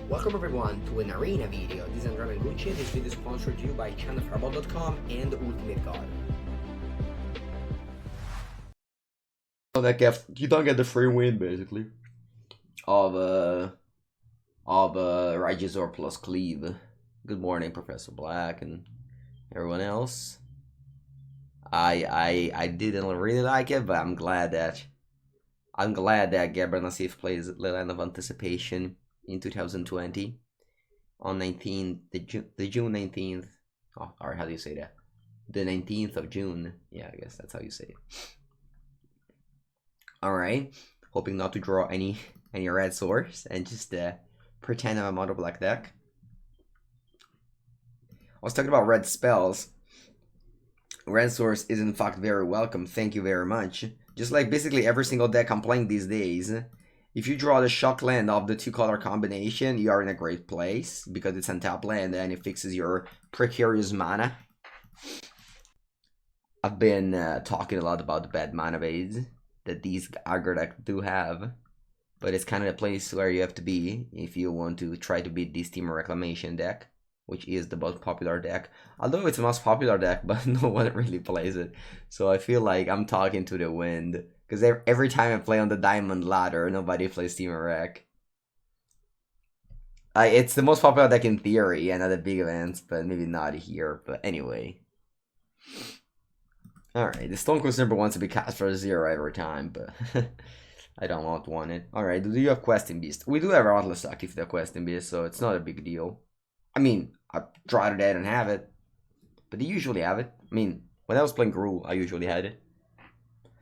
Welcome everyone to an arena video. This is Andrea Mengucci. This video is sponsored to you by channelfireball.com and Ultimate God. That you don't get the free win basically of Regisaur plus Cleave. Good morning, Professor Black and everyone else. I didn't really like it, but I'm glad that Gabriel Nassif plays the Land of Anticipation in 2020 on the June 19th. Oh, or how do you say that? The 19th of June. Yeah, I guess that's how you say it. Alright, hoping not to draw any red swords and just pretend I'm a mono black deck. I was talking about red spells. Red source is in fact very welcome, thank you very much. Just like basically every single deck I'm playing these days, if you draw the shock land of the 2-color combination, you are in a great place because it's untap land and it fixes your precarious mana. I've been talking a lot about the bad mana base that these aggro decks do have, but it's kind of the place where you have to be if you want to try to beat this Team Reclamation deck, which is the most popular deck. Although it's the most popular deck, but no one really plays it. So I feel like I'm talking to the wind, because every time I play on the Diamond Ladder, nobody plays Team Rec. It's the most popular deck in theory and at the big events, but maybe not here. But anyway. Alright, the Stone Cold Snipper wants to be cast for 0 every time, but I don't want it. Alright, do you have Questing Beast? We do have Atlas active the Questing Beast, so it's not a big deal. I mean, I'd rather they didn't have it, but they usually have it. I mean, when I was playing Gruul, I usually had it.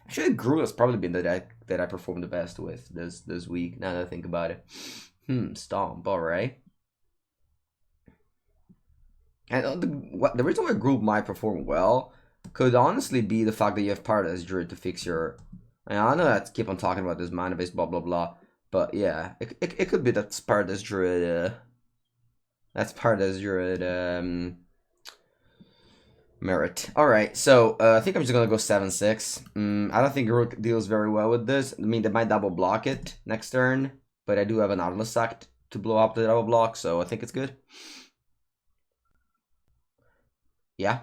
Actually, Gruul has probably been the deck that I performed the best with this week, now that I think about it. Stomp, alright. And the reason why Gruul might perform well could honestly be the fact that you have Paradise Druid to fix your... I know that I keep on talking about this mana base, blah, blah, blah. But yeah, it could be that Paradise Druid... that's Paradise Druid merit. Alright, so I think I'm just gonna go 7-6. I don't think Rook deals very well with this. I mean, they might double block it next turn, but I do have an Atlas sack to blow up the double block, so I think it's good. Yeah.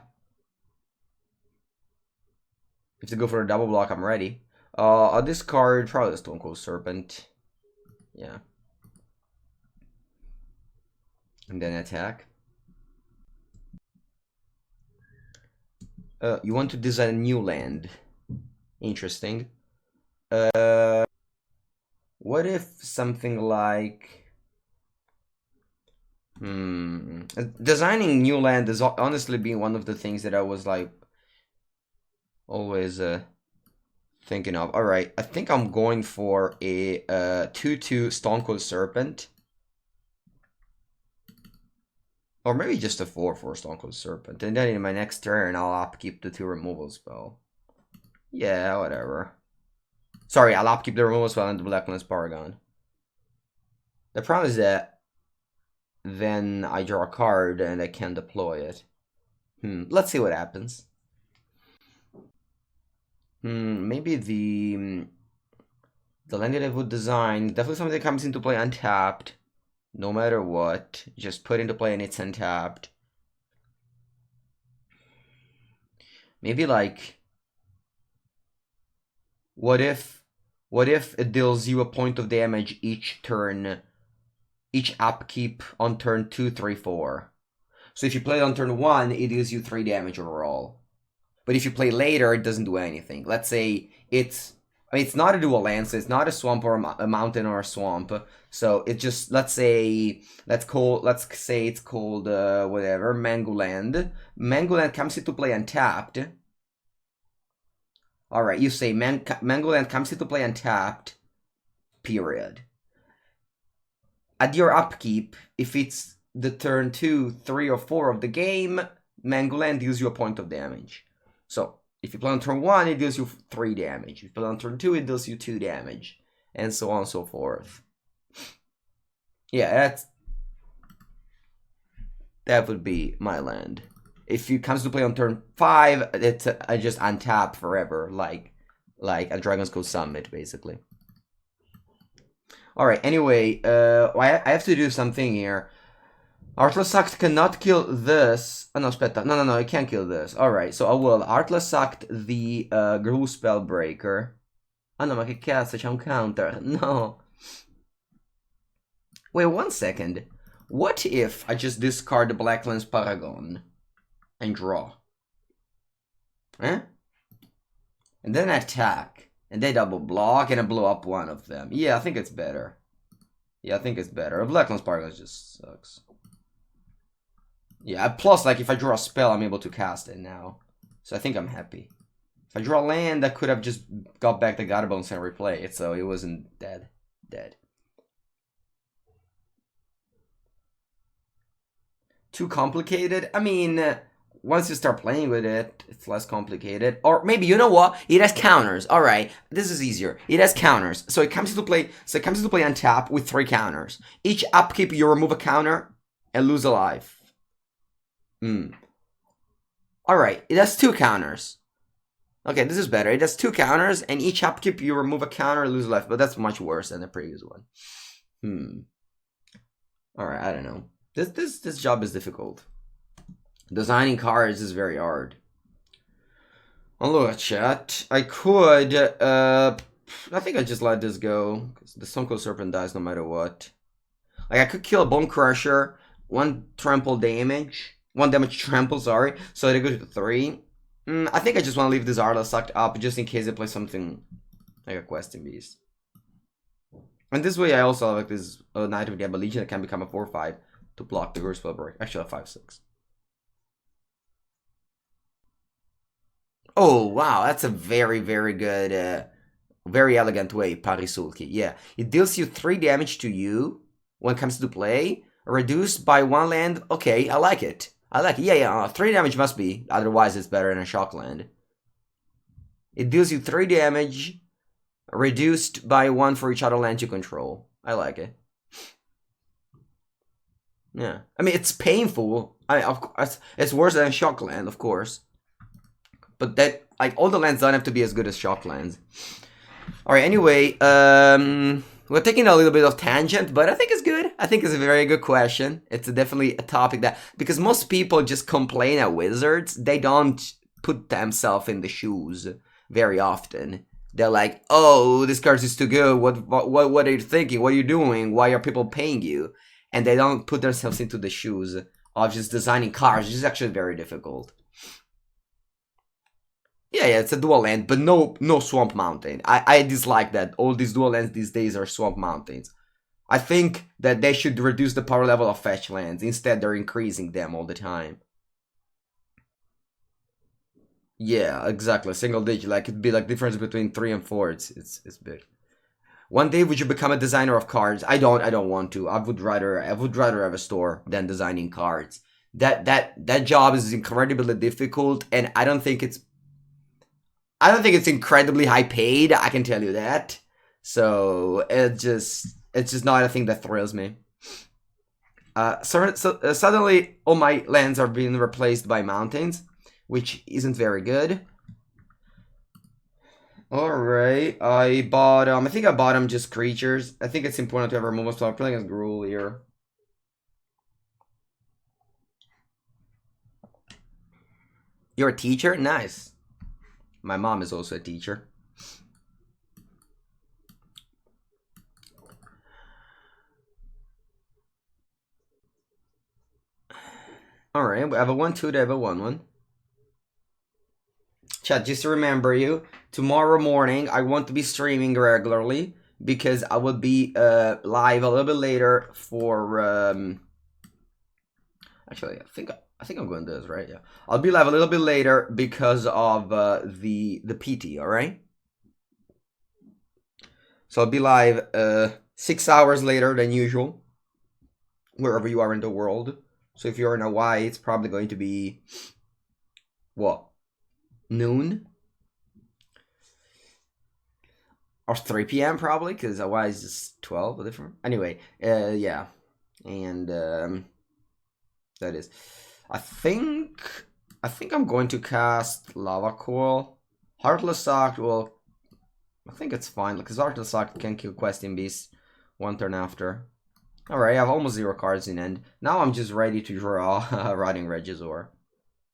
If they go for a double block, I'm ready. I'll discard probably the Stone Cold Serpent. Yeah. And then attack. You want to design a new land. Interesting. What if something like... designing new land has honestly been one of the things that I was like... always thinking of. Alright, I think I'm going for a 2-2 Stone Cold Serpent. Or maybe just a 4-4 Stone Cold Serpent. And then in my next turn, I'll upkeep the 2 removal spell. Yeah, whatever. Sorry, I'll upkeep the removal spell and the Blacklands Paragon. The problem is that then I draw a card and I can deploy it. Let's see what happens. Maybe the land that I would design, definitely something that comes into play untapped. No matter what, just put into play and it's untapped. Maybe like, what if it deals you a point of damage each turn, each upkeep on turn 2, 3, 4. So if you play on turn 1, it deals you 3 damage overall. But if you play later, it doesn't do anything. Let's say it's... I mean, it's not a dual land, so it's not a swamp or a mountain or a swamp. So it just, let's say it's called whatever, Mangoland. Mangoland comes into play untapped. Alright, you say Mangoland comes into play untapped, period. At your upkeep, if it's the turn 2, 3, or 4 of the game, Mangoland deals you a point of damage. So, if you play on turn 1, it deals you 3 damage. If you play on turn 2, it deals you 2 damage. And so on and so forth. Yeah, that would be my land. If it comes to play on turn 5, it's I just untap forever, like a Dragon's Code Summit, basically. Alright, anyway, I have to do something here. Artless Act cannot kill this. Oh, no, aspetta. No, it can't kill this. Alright, so I will Artless Act the Gru Spellbreaker. Ah no, ma che cazzo, c'è un counter. No. Wait, 1 second. What if I just discard the Black Lens Paragon and draw? Eh? And then attack. And they double block and I blow up one of them. Yeah, I think it's better. Yeah, I think it's better. Black Lens Paragon just sucks. Yeah, plus, like, if I draw a spell, I'm able to cast it now. So I think I'm happy. If I draw land, I could have just got back the God Bones and replay it, so it wasn't dead. Too complicated? I mean, once you start playing with it, it's less complicated. Or maybe, you know what? It has counters. Alright, this is easier. It has counters. So it comes into play on tap with 3 counters. Each upkeep, you remove a counter and lose a life. Alright, it has 2 counters. Okay, this is better. It has 2 counters, and each upkeep you remove a counter and lose a life, but that's much worse than the previous one. Alright, I don't know. This job is difficult. Designing cards is very hard. Oh, look, chat. I could, I think I just let this go, because the Stone Cold Serpent dies no matter what. Like, I could kill a Bone Crusher, 1 trample damage, 1 damage trample, sorry, so they go to 3. I think I just want to leave this Artless Act up, just in case I play something like a Questing Beast. And this way I also have like this Knight of the Abolition that can become a 4/5 to block the Guru Spellbreak. Actually a 5/6. Oh, wow, that's a very, very good, very elegant way, Parisulki. Yeah, it deals you 3 damage to you when it comes to play, reduced by 1 land. Okay, I like it. Yeah, 3 damage must be, otherwise it's better than a shock land. It deals you 3 damage, reduced by 1 for each other land you control. I like it. Yeah, I mean, it's painful. Of course, it's worse than a shock land, of course. But that, like, all the lands don't have to be as good as shock lands. Alright, anyway, we're taking a little bit of tangent, but I think it's good. I think it's a very good question. It's definitely a topic that, because most people just complain at Wizards, they don't put themselves in the shoes very often. They're like, oh, this card is too good. What are you thinking? What are you doing? Why are people paying you? And they don't put themselves into the shoes of just designing cards, which is actually very difficult. Yeah, it's a dual land, but no Swamp Mountain. I dislike that. All these dual lands these days are Swamp Mountains. I think that they should reduce the power level of fetch lands. Instead, they're increasing them all the time. Yeah, exactly. Single digit. Like, it'd be like difference between 3 and 4. It's big. One day, would you become a designer of cards? I don't want to. I would rather have a store than designing cards. That job is incredibly difficult, and I don't think it's incredibly high paid, I can tell you that. So it's just not a thing that thrills me. Suddenly all my lands are being replaced by mountains, which isn't very good. Alright, I think I bought just creatures. I think it's important to have removal, so I'm playing as Gruul here. You're a teacher? Nice. My mom is also a teacher. Alright, we have a 1/2, they have a 1/1. Chat, just to remember you, tomorrow morning I want to be streaming regularly because I will be live a little bit later for actually I think I'm going to do this, right? Yeah. I'll be live a little bit later because of the PT, alright? So I'll be live 6 hours later than usual, wherever you are in the world. So if you're in Hawaii, it's probably going to be, what, noon? Or 3 p.m. probably, because Hawaii is just 12 or different. Anyway, yeah. And that is... I think I'm going to cast Lava Coil. Heartless Act, well, I think it's fine, because Heartless Act can kill Questing Beast one turn after. Alright, I have almost 0 cards in end. Now I'm just ready to draw Rotting Regisaur.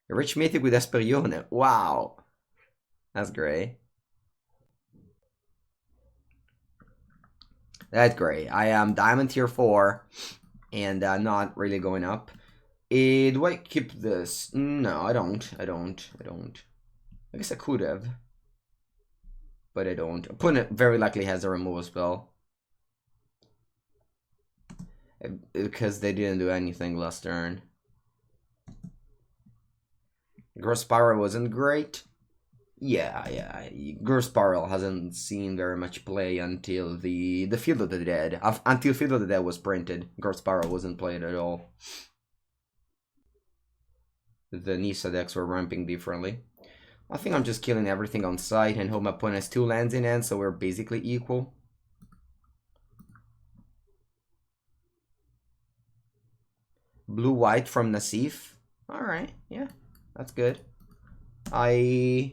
A rich mythic with Esperione. Wow. That's great. That's great. I am Diamond Tier 4 and not really going up. Do I keep this? No, I don't. I guess I could have. But I don't. Opponent very likely has a removal spell. Because they didn't do anything last turn. Gross Spiral wasn't great. Yeah. Gross Spiral hasn't seen very much play until the Field of the Dead. Until Field of the Dead was printed, Gross Spiral wasn't played at all. The Nisa decks were ramping differently. I think I'm just killing everything on sight and hope my opponent has 2 lands in hand, so we're basically equal. Blue-white from Nassif. Alright, yeah, that's good. I'm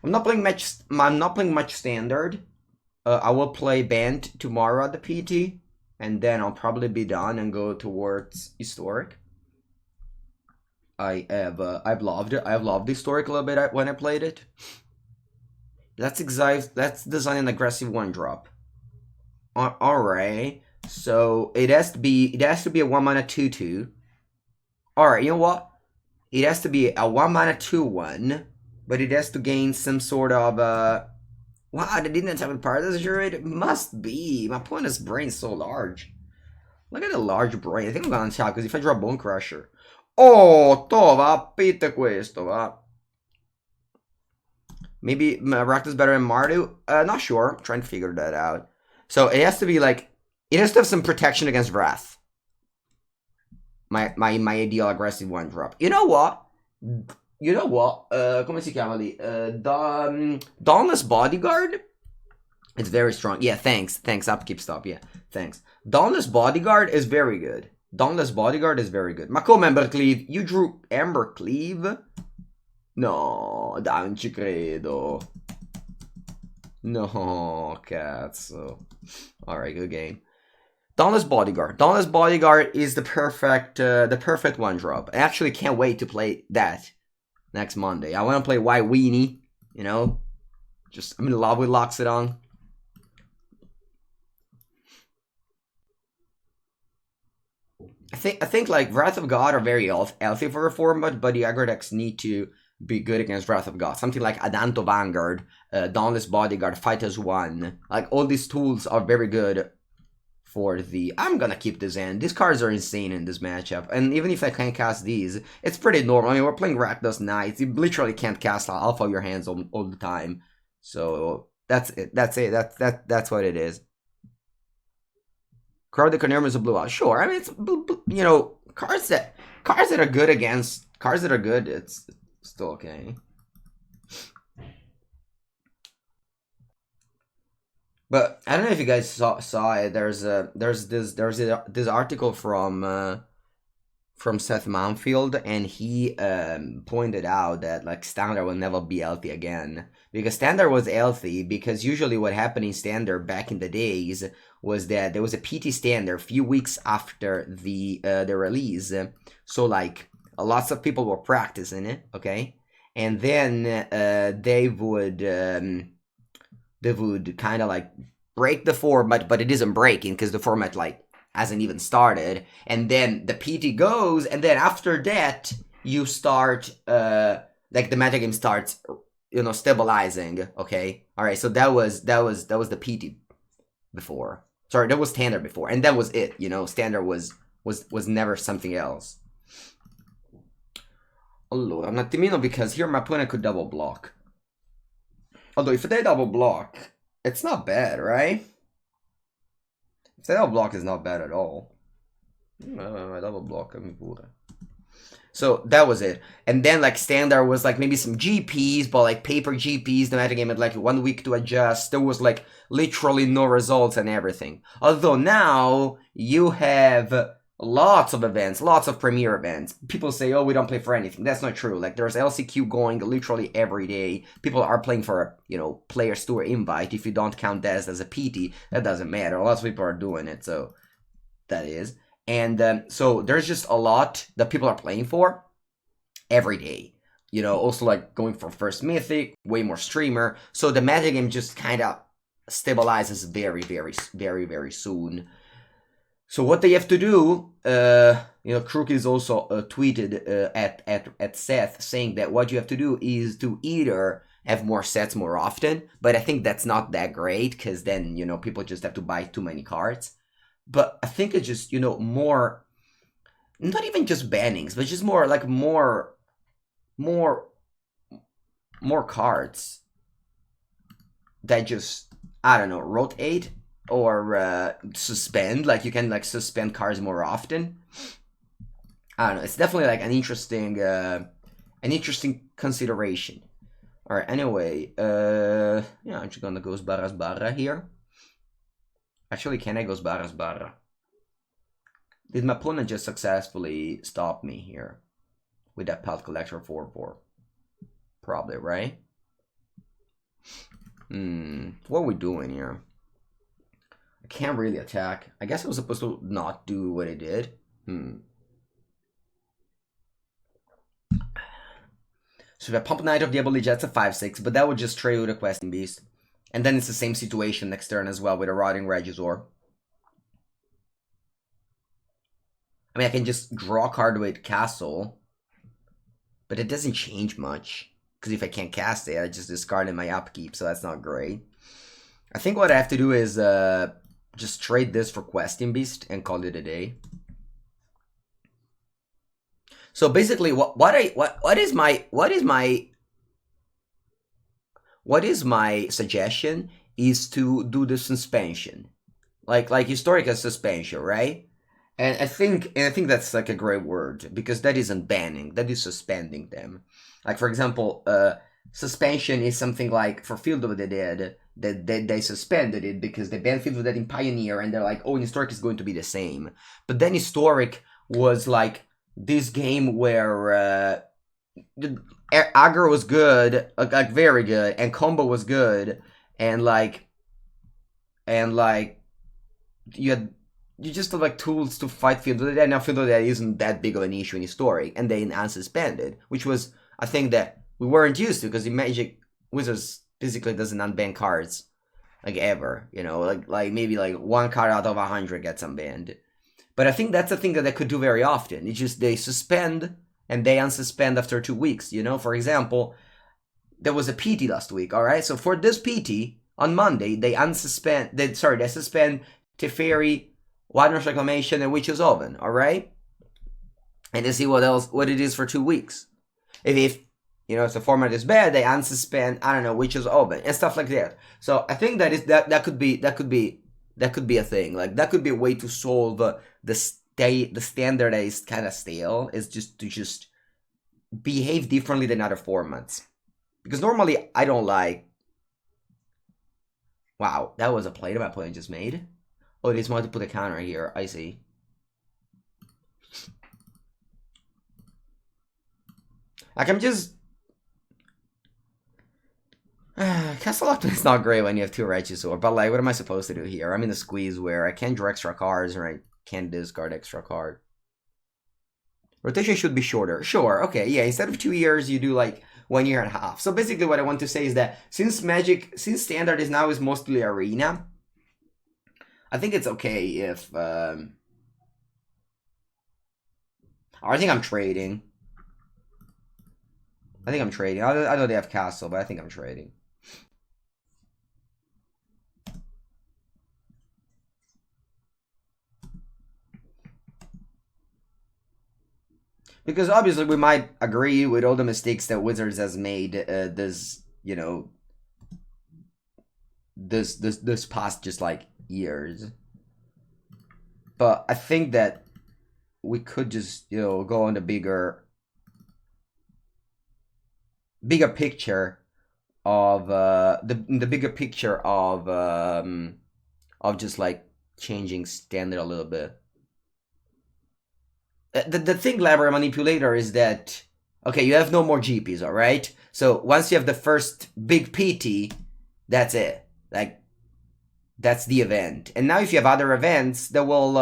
not playing much standard. I will play Band tomorrow at the PT, and then I'll probably be done and go towards Historic. I've loved it. I've loved Historic a little bit when I played it. Let's design an aggressive 1-drop. Alright. So it has to be a 1-mana 2/2. Alright, you know what? It has to be a 1-mana 2/1, but it has to gain some sort of wow, they didn't have a Paradise Druid? It must be. My opponent's brain's so large. Look at the large brain. I think I'm gonna tap because if I draw Bone Crusher. Oh, to va, pite questo, va. Maybe Rakdos better than Mardu? Not sure. I'm trying to figure that out. So it has to be like, it has to have some protection against Wrath. My ideal aggressive 1-drop. You know what? Come si chiama lì? Dauntless Bodyguard? It's very strong. Yeah, thanks. Upkeep stop. Yeah, thanks. Dauntless Bodyguard is very good. Ma come Embercleave? You drew Embercleave? No, dai, non ci credo. No, cazzo. Alright, good game. Dauntless Bodyguard is the perfect 1-drop. I actually can't wait to play that next Monday. I want to play White Weenie, you know? I'm in love with Loxodon. I think like Wrath of God are very healthy for a format, but the aggro decks need to be good against Wrath of God. Something like Adanto Vanguard, Dauntless Bodyguard, Fight as 1. Like, all these tools are very good for the... I'm gonna keep this in. These cards are insane in this matchup. And even if I can't cast these, it's pretty normal. I mean, we're playing Rakdos Knights. You literally can't cast Alpha of your hands all the time. So, that's it. That's what it is. Card the Carnarvon is a blue out. Sure, I mean, it's, you know, cards that are good against... Cards that are good, it's still okay. But I don't know if you guys saw it. There's this article from Seth Manfield, and he pointed out that like Standard will never be healthy again, because Standard was healthy because usually what happened in Standard back in the days was that there was a PT Standard a few weeks after the release, so like lots of people were practicing it, okay, and then they would kind of like break the format, but it isn't breaking because the format like hasn't even started, and then the PT goes, and then after that you start like the metagame starts, you know, stabilizing. Okay, all right, so that was the PT before. Sorry, that was Standard before, and that was it. You know, Standard was never something else. Allora, un attimino, because here my opponent could double block. Although if they double block, it's not bad, right? If they double block, is not bad at all. I double block, I mean, pure. So that was it. And then like Standard was like maybe some GPs, but like paper GPs, the metagame had like 1 week to adjust. There was like literally no results and everything. Although now you have lots of events, lots of premiere events. People say, oh, we don't play for anything. That's not true. Like, there's LCQ going literally every day. People are playing for, you know, players to invite. If you don't count that as a PT, that doesn't matter. Lots of people are doing it, so that is. And so there's just a lot that people are playing for every day. You know, also like going for first mythic, way more streamer. So the meta game just kind of stabilizes very, very, very, very soon. So what they have to do, you know, Crook is also tweeted at Seth saying that what you have to do is to either have more sets more often, but I think that's not that great because then, you know, people just have to buy too many cards. But I think it's just, you know, more, not even just bannings, but just more like more cards that just, I don't know, rotate or suspend. Like you can like suspend cards more often. I don't know. It's definitely like an interesting consideration. All right. Anyway, yeah, I'm just gonna go barra here. Actually, can I go barra? Did my opponent just successfully stop me here with that Pelt Collector 4/4? Probably, right? What are we doing here? I can't really attack. I guess I was supposed to not do what I did. So if I pump Knight of the Ability Jet's a 5/6, but that would just trade with a Questing Beast. And then it's the same situation next turn as well with a Rotting Regisaur. I mean, I can just draw a card with Castle, but it doesn't change much. Because if I can't cast it, I just discard in my upkeep, so that's not great. I think what I have to do is just trade this for Questing Beast and call it a day. So basically, what is my suggestion is to do the suspension, like historic as suspension, right? And I think that's like a great word because that isn't banning, that is suspending them. Like for example, suspension is something like for Field of the Dead that they suspended it because they banned Field of the Dead in Pioneer and they're like, oh, historic is going to be the same. But then historic was like this game where aggro was good, like very good, and combo was good, and like you just have like tools to fight Field of the Dead. Now Field of the Dead isn't that big of an issue in historic, and they unsuspended, which was a thing that we weren't used to because in Magic Wizards physically doesn't unban cards like ever, you know, like maybe like one card out of 100 gets unbanned. But I think that's a thing that they could do very often. It's just they suspend and they unsuspend after 2 weeks. You know, for example, there was a PT last week, all right? So for this PT, on Monday, they suspend Teferi, Wilderness Reclamation, and Witch's Oven, all right? And they see what it is for 2 weeks. If you know, if the format is bad, they unsuspend, I don't know, Witch's Oven, and stuff like that. So I think that could be a thing. Like that could be a way to solve the standardized kind of stale is just to behave differently than other formats. Because normally I don't like. Wow, that was a play that my opponent just made. Oh, they just wanted to put a counter here. I see. Like I'm just. Castle Lockdown is not great when you have 2 Regisaur, but like, what am I supposed to do here? I'm in a squeeze where I can't draw extra cards or I can't discard extra card. Rotation should be shorter. Sure, okay, yeah, instead of 2 years, you do like 1 year and a half. So basically what I want to say is that since Standard is now mostly Arena, I think it's okay if, I think I'm trading. I know they have Castle, but I think I'm trading. Because obviously we might agree with all the mistakes that Wizards has made this past just like years. But I think that we could just, you know, go on the bigger picture of the bigger picture of just like changing Standard a little bit. The thing, Library Manipulator, is that, okay, you have no more GPs, alright? So once you have the first big PT, that's it. Like, that's the event. And now if you have other events that will,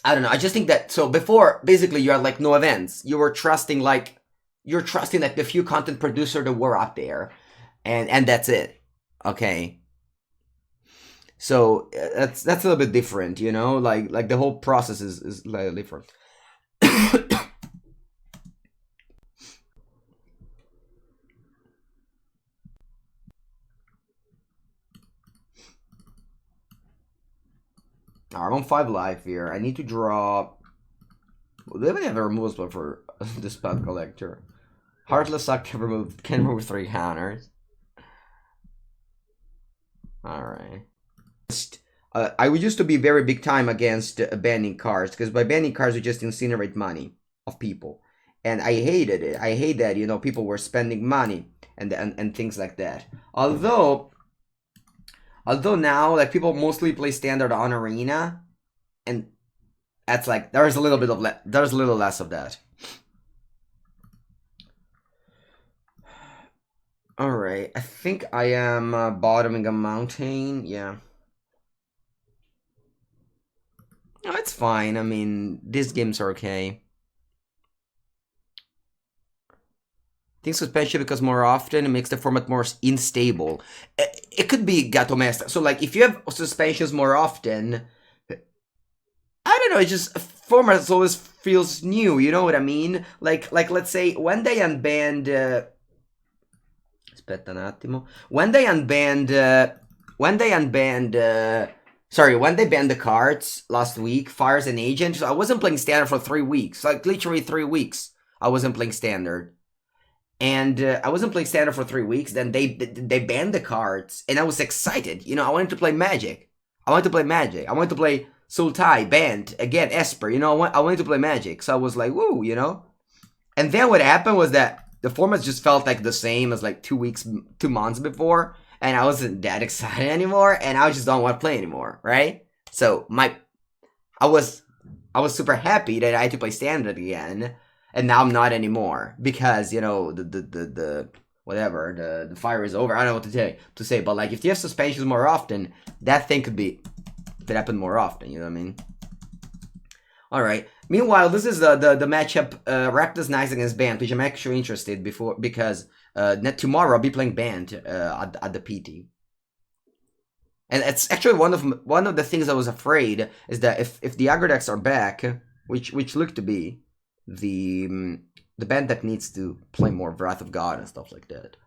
I don't know, I just think that, so before, basically, you had like no events. You were trusting like, you're trusting like the few content producer that were out there. And that's it. Okay. So that's a little bit different, you know? Like the whole process is like different. I'm on 5 life here. I need to draw. Do they even have a removal spell for the spell collector? Heartless Suck can remove 3 counters. Alright. I used to be very big time against banning cards, because by banning cards you just incinerate money of people. And I hated it. I hate that, you know, people were spending money and things like that. Although now, like, people mostly play standard on arena, and that's like, there's a little bit of there's a little less of that. Alright, I think I am bottoming a mountain, yeah. No, it's fine. I mean, these games are okay. I think suspension, because more often it makes the format more unstable. It could be Gato Mesta. So, like, if you have suspensions more often, I don't know, it just, format always feels new, you know what I mean? Like let's say, when they unbanned... aspetta un attimo. When they unbanned... when they banned the cards last week, Fires and Agents, I wasn't playing Standard for 3 weeks. Like, literally 3 weeks, I wasn't playing Standard. And I wasn't playing Standard for 3 weeks, then they banned the cards, and I was excited. You know, I wanted to play Magic. I wanted to play Sultai, banned, again, Esper, you know, I wanted to play Magic. So I was like, woo, you know? And then what happened was that the format just felt like the same as like 2 months before, and I wasn't that excited anymore, and I just don't want to play anymore, right? So I was super happy that I had to play Standard again, and now I'm not anymore, because, you know, the whatever, the fire is over. I don't know what to say, but like, if you have suspensions more often, that thing could happen more often, you know what I mean? Alright, meanwhile, this is the matchup, Raptors Knights against Band, which I'm actually interested because tomorrow I'll be playing Band at the PT. And it's actually one of the things I was afraid, is that if the aggro decks are back, which look to be, the Band deck needs to play more Wrath of God and stuff like that.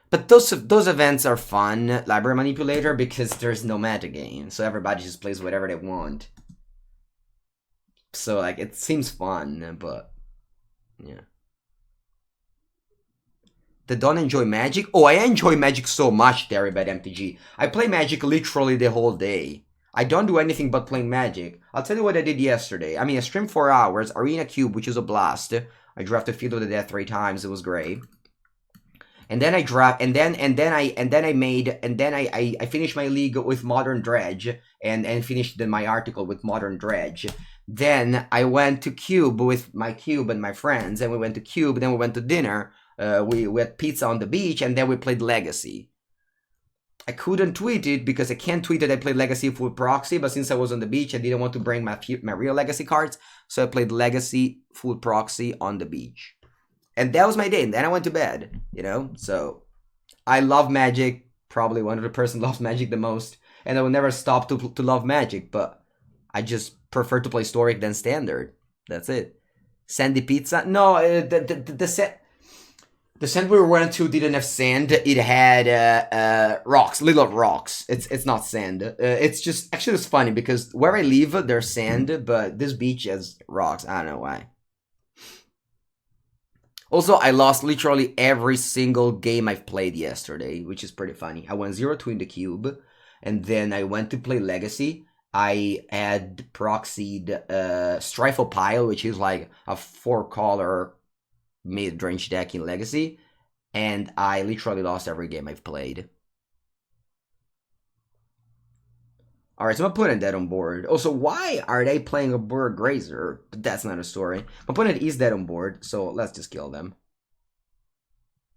But those events are fun, Library Manipulator, because there's no metagame, so everybody just plays whatever they want. So, like, it seems fun, but yeah. They don't enjoy Magic? Oh, I enjoy Magic so much, Terry Bad MTG. I play Magic literally the whole day. I don't do anything but playing Magic. I'll tell you what I did yesterday. I mean, I streamed 4 hours, Arena Cube, which is a blast. I drafted Field of the Death 3 times, it was great. And then I finished my league with Modern Dredge, and finished my article with Modern Dredge. Then I went to Cube with my Cube and my friends, and we went to Cube, then we went to dinner, we had pizza on the beach, and then we played Legacy. I couldn't tweet it, because I can't tweet that I played Legacy full proxy, but since I was on the beach, I didn't want to bring my real Legacy cards, so I played Legacy full proxy on the beach. And that was my day, and then I went to bed, you know? So, I love Magic, probably one of the person loves Magic the most, and I will never stop to love Magic, but I just prefer to play Historic than Standard. That's it. Sandy Pizza? No, the sand we went to didn't have sand, it had rocks, little rocks. It's not sand. It's just, actually it's funny, because where I live, there's sand, but this beach has rocks, I don't know why. Also, I lost literally every single game I've played yesterday, which is pretty funny. I went 0-2 in the cube, and then I went to play Legacy. I had proxied Strifle Pile, which is like a 4-color mid-range deck in Legacy, and I literally lost every game I've played. Alright, so I'm putting that on board. Also, why are they playing a bird grazer? But that's not a story. My opponent is dead on board, so let's just kill them.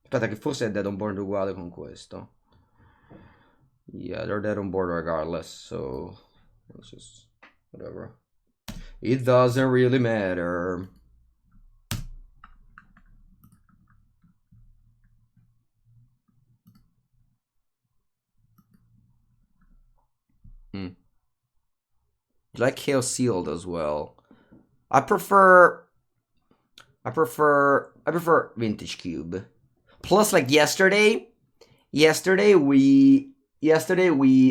Aspetta che fosse dead on board uguale con questo. Yeah, they're dead on board regardless, so let's just whatever. It doesn't really matter. You like Chaos Sealed as well. I prefer Vintage Cube. Plus, like yesterday we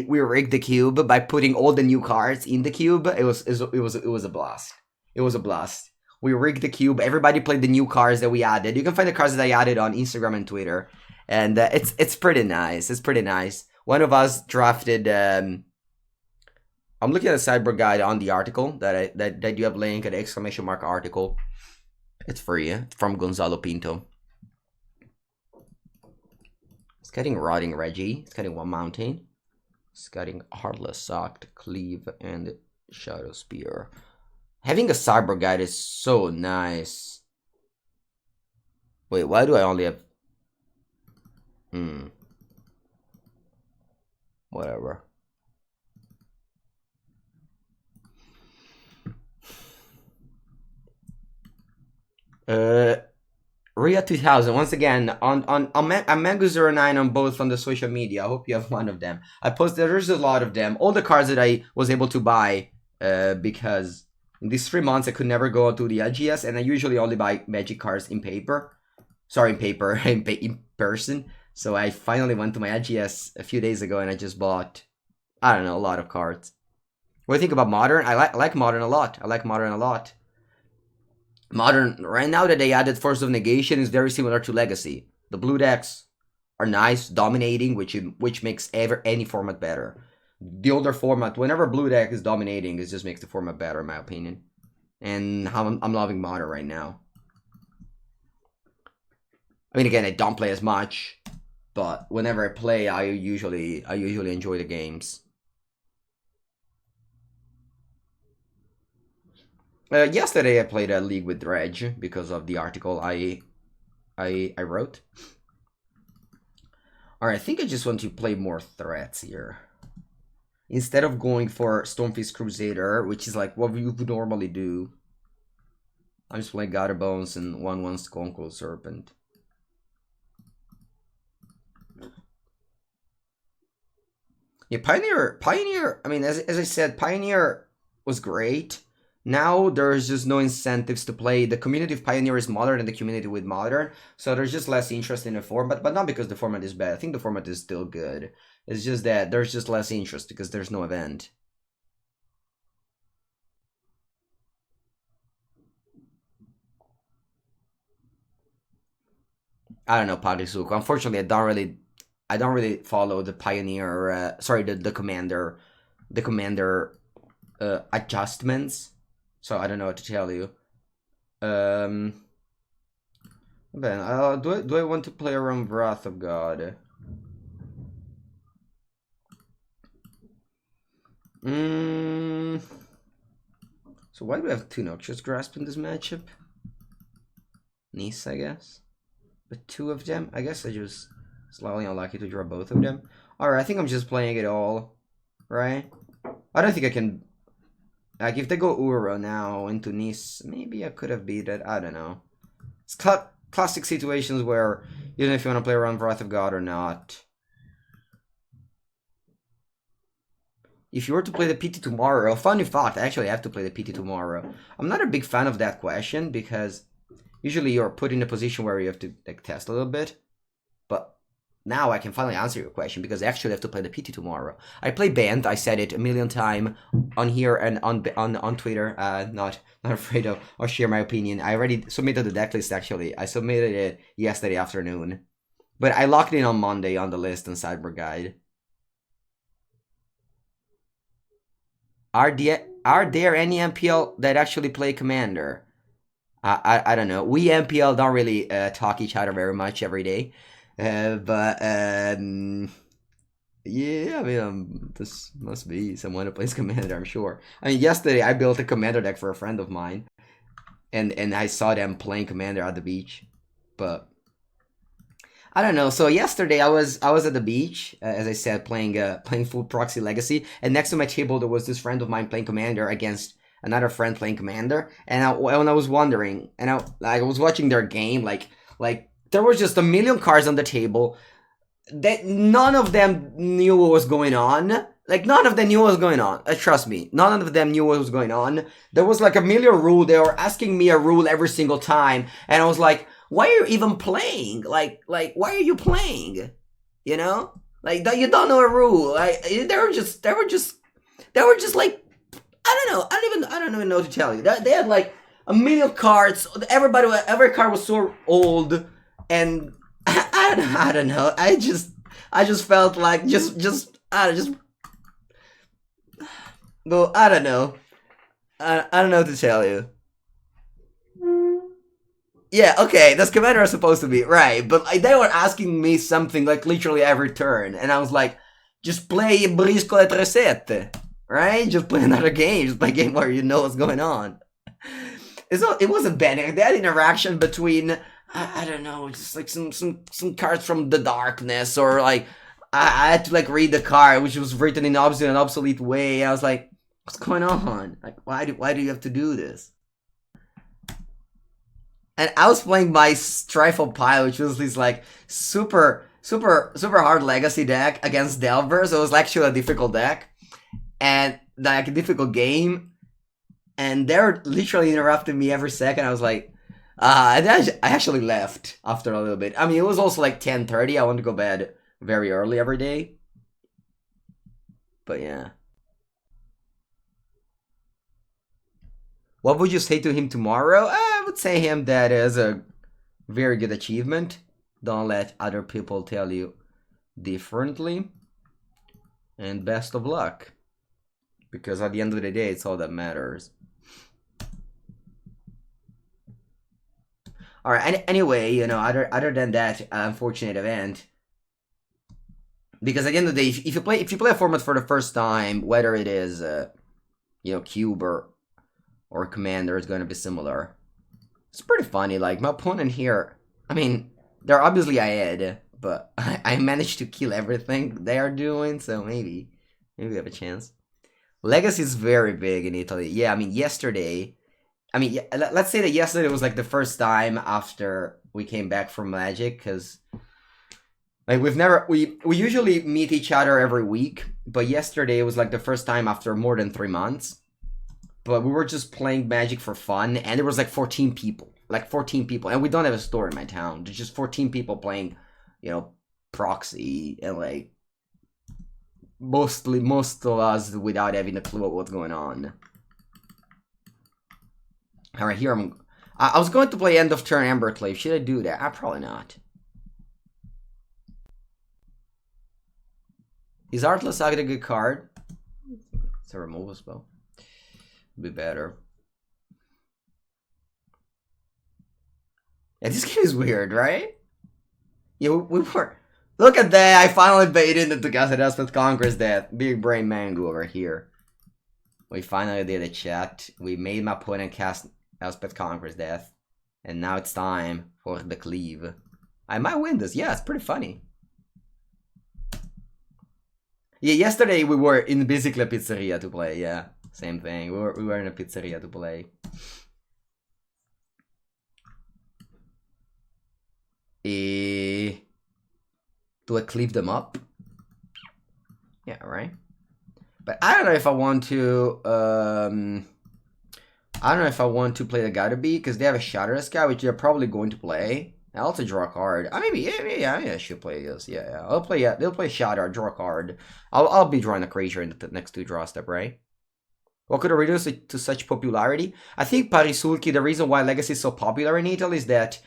rigged the cube by putting all the new cards in the cube. It was a blast. It was a blast. We rigged the cube. Everybody played the new cards that we added. You can find the cards that I added on Instagram and Twitter, and it's pretty nice. It's pretty nice. One of us drafted. I'm looking at the sideboard guide on the article that you have link at the ! Article. It's free from Gonzalo Pinto. It's getting Rotting Reggie. It's getting One Mountain. It's getting Heartless Socked, Cleave, and Shadow Spear. Having a sideboard guide is so nice. Wait, why do I only have... Whatever. Ria 2000 once again on Mengucci09 on both on the social media. I hope you have one of them. I posted, there's a lot of them. All the cards that I was able to buy because in these 3 months I could never go to the LGS, and I usually only buy Magic cards in paper. Sorry, in paper, in person. So I finally went to my LGS a few days ago and I just bought, I don't know, a lot of cards. What do you think about Modern? I like Modern a lot. I like Modern a lot. Modern, right now that they added Force of Negation, is very similar to Legacy. The blue decks are nice, dominating, which makes any format better. The older format, whenever blue deck is dominating, it just makes the format better, in my opinion. And I'm loving Modern right now. I mean, again, I don't play as much, but whenever I play, I usually enjoy the games. Yesterday I played a league with Reg because of the article I wrote. Alright, I think I just want to play more threats here. Instead of going for Stormfist Crusader, which is like what we would normally do, I'm just playing Gather Bones and 1/1 Skunkle Serpent. Yeah, Pioneer, I mean, as I said, Pioneer was great. Now there's just no incentives to play. The community of Pioneer is Modern and the community with Modern, so there's just less interest in the format, but not because the format is bad. I think the format is still good. It's just that there's just less interest because there's no event. I don't know, Padisuko. Unfortunately, I don't really follow the Pioneer, sorry, the Commander adjustments. So I don't know what to tell you. Then do I want to play around Wrath of God? So why do we have two Noxious Grasp in this matchup? Nice, I guess. But two of them? I guess I just slightly unlucky to draw both of them. Alright, I think I'm just playing it all. Right? I don't think I can... Like, if they go Uro now into Nice, maybe I could have beat it. I don't know. It's classic situations where, even if you want to play around Wrath of God or not. If you were to play the PT tomorrow, funny thought, actually I have to play the PT tomorrow. I'm not a big fan of that question because usually you're put in a position where you have to like test a little bit. But now I can finally answer your question because I actually have to play the PT tomorrow. I play Band, I said it a million times on here and on Twitter. Not afraid of or share my opinion. I already submitted the deck list actually. I submitted it yesterday afternoon. But I locked in on Monday on the list and sideboard guide. Are there any MPL that actually play Commander? I don't know. We MPL don't really talk each other very much every day. But Yeah, I mean, this must be someone who plays Commander, I'm sure. I mean, yesterday I built a Commander deck for a friend of mine, and I saw them playing Commander at the beach, but I don't know. So yesterday I was at the beach, as I said, playing full Proxy Legacy, and next to my table there was this friend of mine playing Commander against another friend playing Commander, and when I was wondering, and I was watching their game, like there was just a million cards on the table that none of them knew what was going on. Like, none of them knew what was going on. Trust me, none of them knew what was going on. There was like a million rule. They were asking me a rule every single time, and I was like, "Why are you even playing? Like, why are you playing? You know, like that you don't know a rule. Like, they were just like, I don't know. I don't even know what to tell you. They had like a million cards. Every card was so old, and I don't know. I just felt like well, I don't know. I don't know what to tell you. Yeah, okay, that's Commander is supposed to be, right, but like, they were asking me something like literally every turn, and I was like, just play Brisco et Reset, right? Just play another game, just play a game where you know what's going on. It wasn't bad. They had interaction between, I don't know, just like some cards from the darkness, or like, I had to like read the card, which was written in an obsolete way. I was like, what's going on? Like, why do you have to do this? And I was playing my Strifle Pile, which was this like super hard legacy deck against Delver, so it was actually a difficult deck and like a difficult game. And they're literally interrupting me every second. I was like, and I actually left after a little bit. I mean, it was also like 10:30. I want to go bed very early every day. But yeah. What would you say to him tomorrow? I would say him that is a very good achievement. Don't let other people tell you differently. And best of luck. Because at the end of the day, it's all that matters. Alright, anyway, you know, other than that unfortunate event, because at the end of the day, if you play a format for the first time, whether it is you know, Cube or Commander, is going to be similar. It's pretty funny. Like, my opponent here, I mean, they're obviously ahead, but I managed to kill everything they are doing, so maybe we have a chance. Legacy is very big in Italy. Yeah, I mean, yesterday, let's say that yesterday was like the first time after we came back from Magic, because like we usually meet each other every week, but yesterday was like the first time after more than 3 months. But we were just playing Magic for fun, and there was like 14 people. Like 14 people. And we don't have a store in my town. There's just 14 people playing, you know, Proxy, and like most of us without having a clue of what's going on. Alright, here I was going to play End of Turn Emberclave. Should I do that? Probably not. Is Artless Saga a good card? It's a removal spell. Be better. Yeah, this game is weird, right? Yeah, we were. Look at that! I finally baited into Castle Elspeth Conquers that big brain mango over here. We finally did a chat. We made my opponent cast Elspeth Conquers Death, and now it's time for the cleave. I might win this. Yeah, it's pretty funny. Yeah, yesterday we were in basically a pizzeria to play. Yeah. Same thing. We were in a pizzeria to play. Do I cleave them up? Yeah, right. But I don't know if I want to. I don't know if I want to play the Gotta Be, because they have a Shatterless guy, which they're probably going to play. I also draw a card. Maybe I should play this. Yeah. I'll play. Yeah, they'll play Shatter. Draw a card. I'll be drawing a creature in the next 2 draw step, right? What could reduce it to such popularity? I think Parisulki, the reason why Legacy is so popular in Italy is that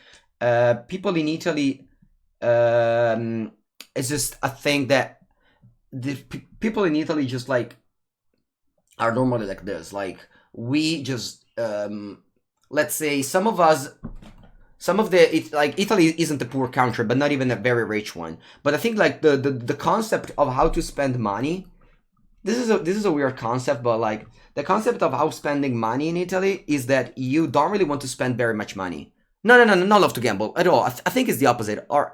people in Italy, it's just a thing that the people in Italy just like are normally like this. Like, we just, let's say some of us some of the like Italy isn't a poor country, but not even a very rich one. But I think like the concept of how to spend money, this is a weird concept, but like the concept of how spending money in Italy is that you don't really want to spend very much money. No, not love to gamble at all. I think it's the opposite. Or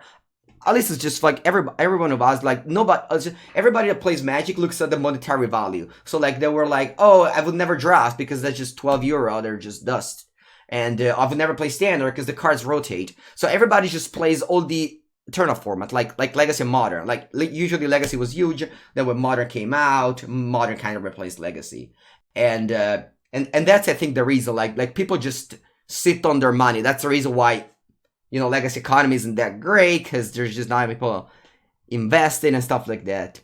at least it's just like everyone of us, like nobody, everybody that plays Magic looks at the monetary value. So like they were like, oh, I would never draft because that's just 12 euro, they're just dust. And I would never play Standard because the cards rotate. So everybody just plays all the Eternal format, like Legacy and Modern. Like usually Legacy was huge. Then when Modern came out, Modern kind of replaced Legacy. And that's I think the reason. Like people just sit on their money. That's the reason why, you know, Legacy economy isn't that great, because there's just not people investing and stuff like that.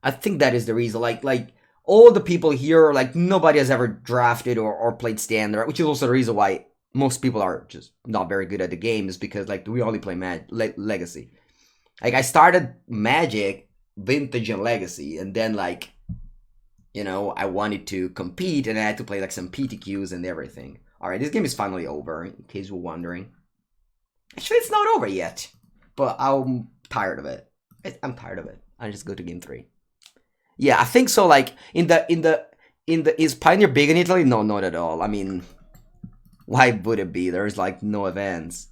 I think that is the reason. Like all the people here, like nobody has ever drafted or played Standard, which is also the reason why most people are just not very good at the game, is because like we only play Legacy. Like I started Magic, Vintage, and Legacy, and then like, you know, I wanted to compete and I had to play like some PTQs and everything. Alright, this game is finally over, in case you're wondering. Actually, it's not over yet, but I'm tired of it. I'm tired of it. I just go to game 3. Yeah, I think so. Like is Pioneer big in Italy? No, not at all. I mean, why would it be? There's like no events.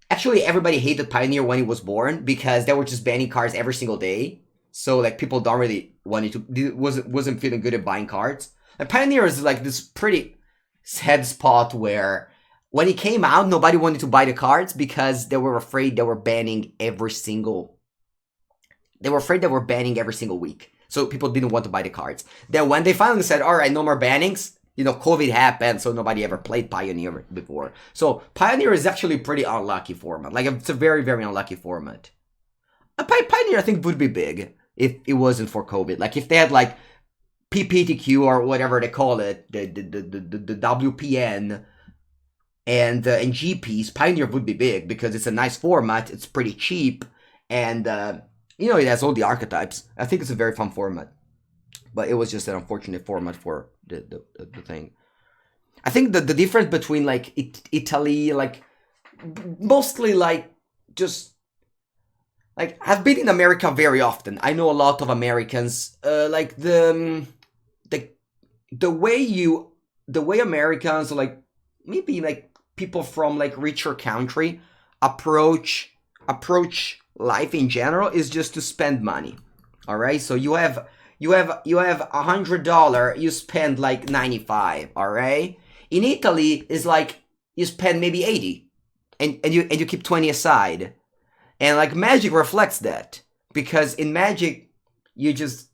Actually, everybody hated Pioneer when it was born because they were just banning cards every single day. So like people don't really want to wasn't feeling good at buying cards. And Pioneer is like this pretty sad spot where when it came out, nobody wanted to buy the cards because they were afraid they were banning every single. They were afraid they were banning every single week, so people didn't want to buy the cards. Then when they finally said, "All right, no more bannings," you know, COVID happened, so nobody ever played Pioneer before. So Pioneer is actually a pretty unlucky format. Like it's a very, very unlucky format. Pioneer, I think, would be big if it wasn't for COVID. Like if they had like PPTQ or whatever they call it, the WPN and GPs, Pioneer would be big because it's a nice format. It's pretty cheap, and you know, it has all the archetypes. I think it's a very fun format, but it was just an unfortunate format for the thing. I think the difference between like Italy, like mostly like just like I've been in America very often. I know a lot of Americans. Like the way Americans, like maybe like people from like richer country approach life in general is just to spend money. All right, so you have $100, you spend like 95. All right, in Italy is like you spend maybe 80, and you keep 20 aside, and like Magic reflects that, because in Magic you just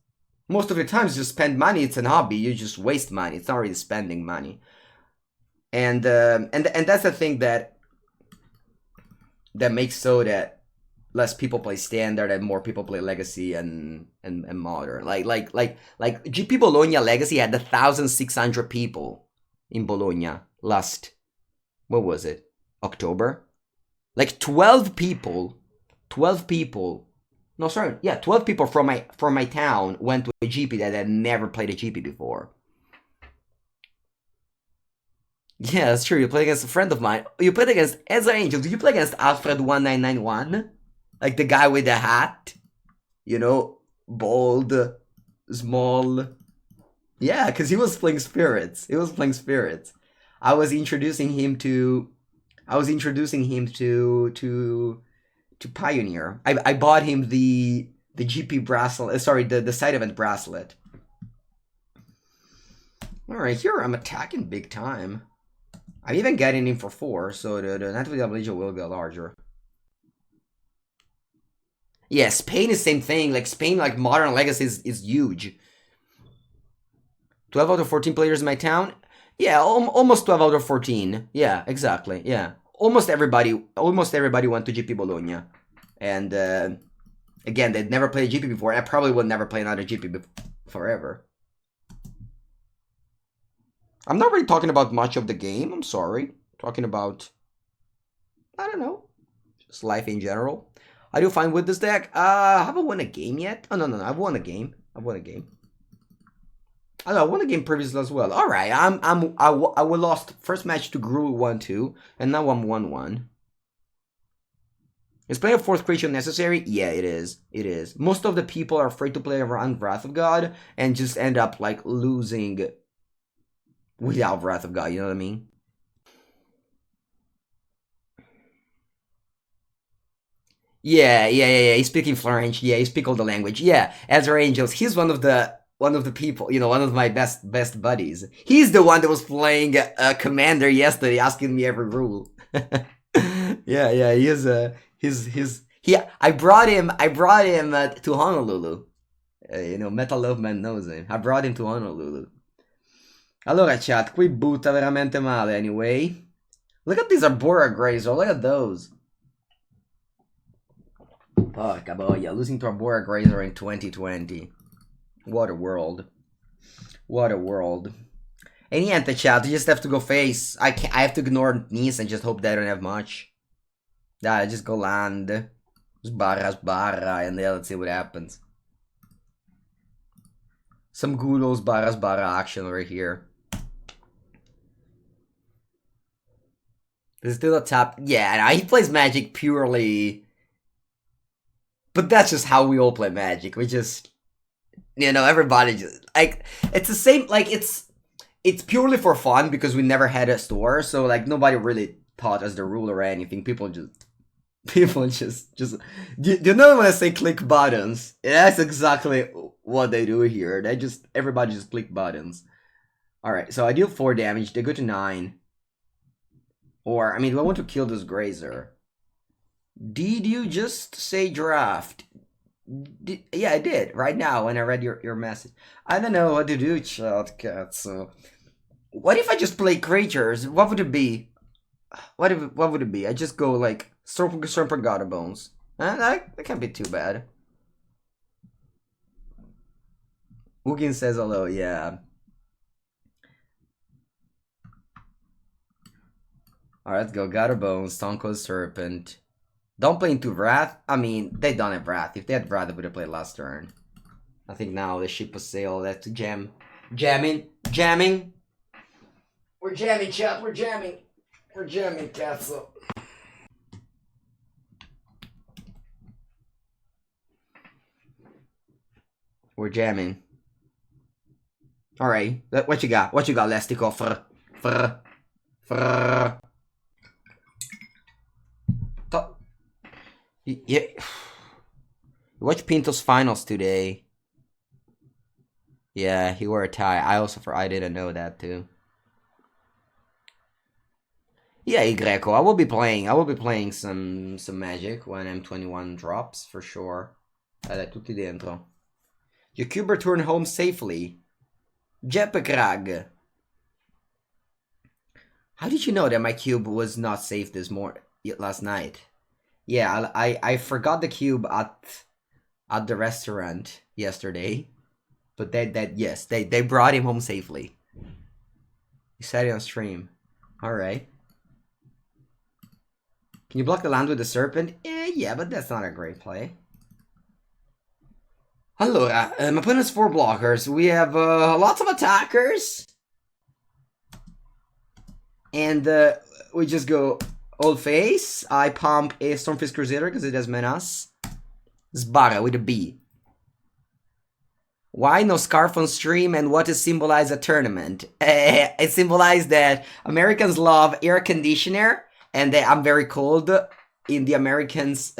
most of the times you spend money. It's an hobby. You just waste money. It's not really spending money, and that's the thing that makes so that less people play Standard and more people play Legacy and Modern. Like GP Bologna Legacy had 1,600 people in Bologna last, what was it, October? Like 12 people. No, sorry, yeah, 12 people from my town went to a GP that had never played a GP before. Yeah, that's true. You played against a friend of mine. You played against Ezra Angel. Did you play against Alfred1991? Like the guy with the hat, you know, bald, small. Yeah, because he was playing spirits. I was introducing him to Pioneer. I bought him the GP bracelet. Sorry, the side event bracelet. All right, here I'm attacking big time. I'm even getting him for 4, so the Natalie Legion will get larger. Yeah, Spain is same thing. Like Spain, like Modern Legacy is huge. 12 out of 14 players in my town. Yeah, almost 12 out of 14. Yeah, exactly. Yeah, almost everybody went to GP Bologna, and again, they'd never played a GP before. I probably would never play another GP forever. I'm not really talking about much of the game. I'm sorry. Talking about, I don't know, just life in general. How do you find with this deck? I haven't won a game yet. Oh, no. I've won a game. I won the game previously as well. All right, I lost first match to Gru 1-2, and now I'm 1-1. Is playing a fourth creature necessary? Yeah, it is. It is. Most of the people are afraid to play around Wrath of God and just end up like losing without Wrath of God. You know what I mean? Yeah. He's speaking French. Yeah, he speaks all the language. Yeah, Ezra Angels. He's one of the people. You know, one of my best buddies. He's the one that was playing Commander yesterday, asking me every rule. Yeah. I brought him to Honolulu. You know, Metal Love Man knows him. I brought him to Honolulu. Allora, chat, qui butta veramente male, anyway. Look at these Arbora Grazer, look at those. Porca boia, losing to Arbora Grazer in 2020. What a world. What a world. And niente, chat, you just have to go face. I have to ignore Nice and just hope they don't have much. Dai, just go land. Sbarra, and then let's see what happens. Some Gulos sbarra action right here. There's still a top. Yeah, he plays Magic purely. But that's just how we all play Magic. We just, you know, everybody just like it's the same. Like it's purely for fun because we never had a store, so like nobody really taught us the rule or anything. People just. Do you know when I say click buttons? That's exactly what they do here. Everybody just click buttons. Alright, so I deal 4 damage, they go to 9. Or, I mean, do I want to kill this Grazer? Did you just say draft? Yeah, I did, right now, when I read your message. I don't know what to do, chat cat, so... What if I just play creatures? What would it be? What would it be? I just go, like, Stormper God Bones. That can't be too bad. Ugin says hello, yeah. Alright, let's go. God of Bones, Tonko Serpent. Don't play into Wrath. I mean, they don't have Wrath. If they had Wrath, they would have played last turn. I think now the ship was sailed. That's jam. Jamming. We're jamming, chat. We're jamming. We're jamming, Castle. We're jamming. Alright. What you got? What you got, Lestico? Yeah. Watch Pinto's finals today. Yeah, he wore a tie. I didn't know that too. Yeah, Greco. I will be playing some Magic when M21 drops for sure. Tutti dentro. Your cube returned home safely. Jeppe. How did you know that my cube was not safe last night? Yeah, I forgot the cube at the restaurant yesterday. But they brought him home safely. He said it on stream. Alright. Can you block the land with the serpent? Yeah, but that's not a great play. Allora, my opponent has 4 blockers. We have lots of attackers. And we just go old face. I pump a Stormfist Crusader because it has menace. Sbarra with a B. Why no scarf on stream and what does symbolize a tournament? It symbolizes that Americans love air conditioner and that I'm very cold in the Americans'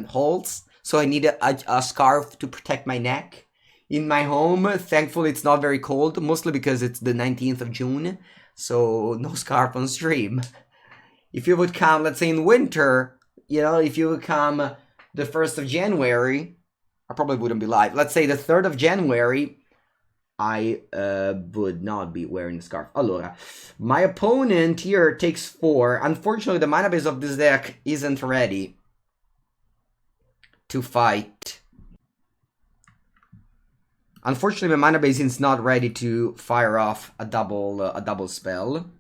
holds. So I need a scarf to protect my neck. In my home, thankfully it's not very cold, mostly because it's the 19th of June. So no scarf on stream. If you would come, let's say in winter, you know, if you would come the 1st of January, I probably wouldn't be live. Let's say the 3rd of January, I would not be wearing the scarf. Allora, my opponent here takes 4. Unfortunately, the mana base of this deck isn't ready to fight. Unfortunately, my mana base is not ready to fire off a double spell.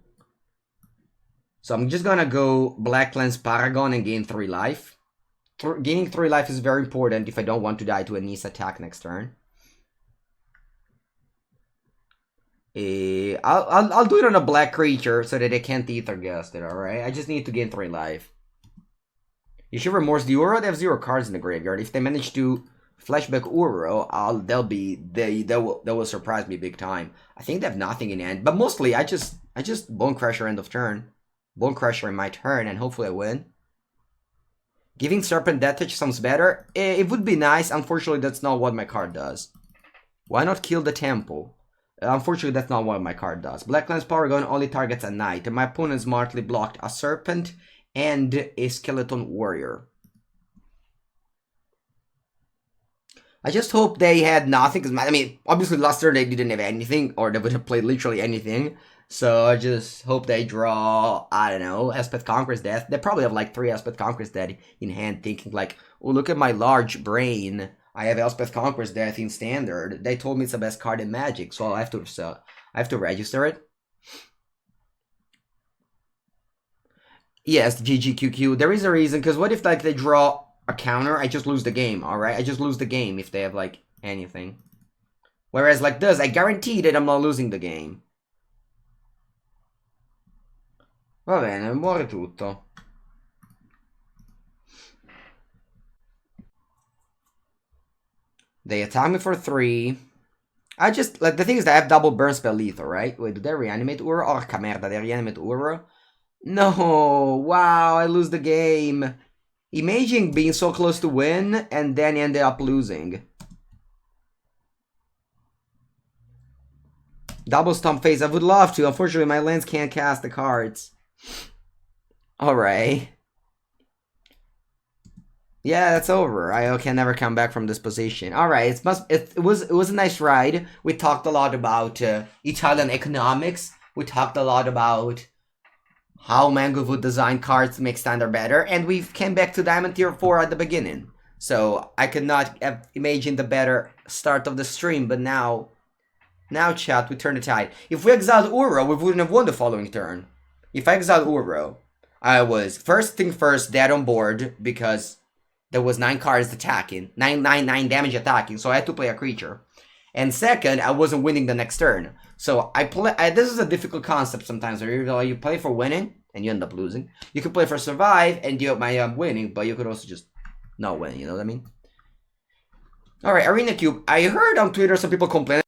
So I'm just gonna go Black Lens Paragon and gain 3 life. Gaining 3 life is very important if I don't want to die to a Nice attack next turn. I'll do it on a black creature so that they can't Ether Guest it, alright? I just need to gain 3 life. You should remorse the Uro. They have 0 cards in the graveyard. If they manage to flashback Uro, they will surprise me big time. I think they have nothing in hand, but mostly I just Bone Crusher end of turn. Bone Crusher in my turn, and hopefully I win. Giving Serpent Death Touch sounds better. It would be nice. Unfortunately, that's not what my card does. Why not kill the temple? Unfortunately, that's not what my card does. Black Lens Power Gun only targets a knight, and my opponent smartly blocked a serpent and a skeleton warrior. I just hope they had nothing, because I mean, obviously last turn they didn't have anything, or they would have played literally anything. So I just hope they draw, I don't know, Elspeth Conquers Death. They probably have like 3 Elspeth Conquers Death in hand, thinking like, oh, look at my large brain. I have Elspeth Conquers Death in standard. They told me it's the best card in Magic, so I have to register it. Yes, GGQQ. There is a reason, because what if like they draw a counter? I just lose the game, alright? I just lose the game if they have like anything. Whereas like this, I guarantee that I'm not losing the game. Va bene, muore tutto. They attack me for 3. I just, like, the thing is that I have double burn spell lethal, right? Wait, do they reanimate Uro? Orca merda, they reanimate Uro? No, wow, I lose the game. Imagine being so close to win, and then ended up losing. Double stomp phase, I would love to. Unfortunately, my lands can't cast the cards. Alright. Yeah, that's over. I can never come back from this position. Alright, it was a nice ride. We talked a lot about Italian economics. We talked a lot about how Mango would design cards to make standard better, and we came back to Diamond Tier 4 at the beginning. So I could not have imagined a better start of the stream, but now chat, we turn the tide. If we exiled Uro, we wouldn't have won the following turn. If I exiled Uro, I was, first thing first, dead on board, because there was 9 cards attacking, 9 damage attacking, so I had to play a creature. And second, I wasn't winning the next turn. So this is a difficult concept sometimes, where you play for winning, and you end up losing. You could play for survive, and you might end up winning, but you could also just not win, you know what I mean? Alright, Arena Cube. I heard on Twitter some people complaining.